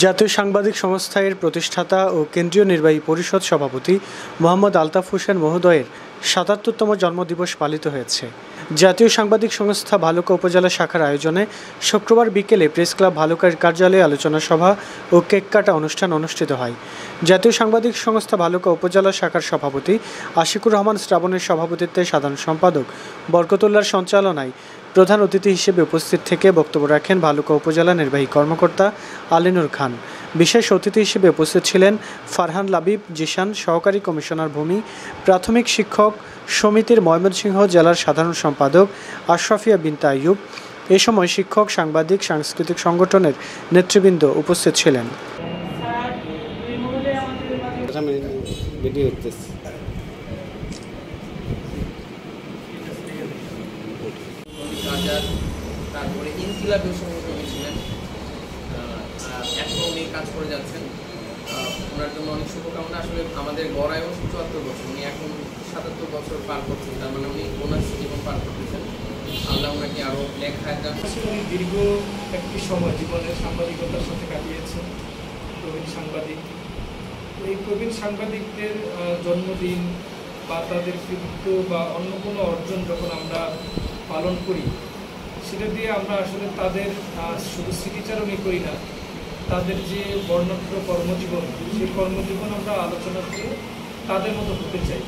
জাতীয় সাংবাদিক সংস্থা এর প্রতিষ্ঠাতা ও কেন্দ্রীয় নির্বাহী পরিষদ সভাপতি মোহাম্মদ আলতাফ হোসেন মহোদয়ের ৭৭তম জন্মদিবস পালিত হয়েছে। জাতীয় সাংবাদিক সংস্থা ভালুকা উপজেলা শাখার আয়োজনে শুক্রবার বিকেলে প্রেস ক্লাব ভালুকার কার্যালয়ে আলোচনা সভা ও কেক কাটা অনুষ্ঠান অনুষ্ঠিত হয়। জাতীয় সাংবাদিক সংস্থা ভালুকা উপজেলা শাখার সভাপতি আশিকুর রহমান শ্রাবণের সভাপতিত্বে সাধারণ সম্পাদক বরকতুল্লাহর সঞ্চালনায় প্রধান অতিথি হিসেবে উপস্থিত থেকে বক্তব্য রাখেন ভালুকা উপজেলা নির্বাহী কর্মকর্তা আলিনুর খান। বিশেষ অতিথি হিসেবে উপস্থিত ছিলেন ফারহান লাবিব জিশান, সহকারী কমিশনার ভূমি, প্রাথমিক শিক্ষক সমিতির ময়মনসিংহ জেলার সাধারণ সম্পাদক আশরাফিয়া বিনতে আইয়ুব। এ সময় শিক্ষক, সাংবাদিক, সাংস্কৃতিক সংগঠনের নেতৃবৃন্দ উপস্থিত ছিলেন। তারপরে ইনকিলাবের সভাপতি ছিলেন, এখন উনি কাজ করে যাচ্ছেন। ওনার জন্য অনেক শুভকামনা। আসলে আমাদের গড়ায় ৭৪ বছর, উনি এখন ৭৭ বছর পার করছেন, তার মানে উনি বোনাস জীবন পার করতেছেন। আল্লাহ ওনাকে আরও লেখায় যান। উনি দীর্ঘ একটি সময় জীবনের সাংবাদিকতার সাথে কাটিয়েছেন, প্রবীণ সাংবাদিক। এই প্রবীণ সাংবাদিকদের জন্মদিন বা তাদের কৃতিত্ব বা অন্য কোনো অর্জন যখন আমরা পালন করি, সেটা দিয়ে আমরা আসলে তাদের শুধু স্মৃতিচারণই করি না, তাদের যে বর্ণাঢ্য কর্মজীবন, সেই কর্মজীবন আমরা আলোচনা করে তাদের মতো হতে চাই।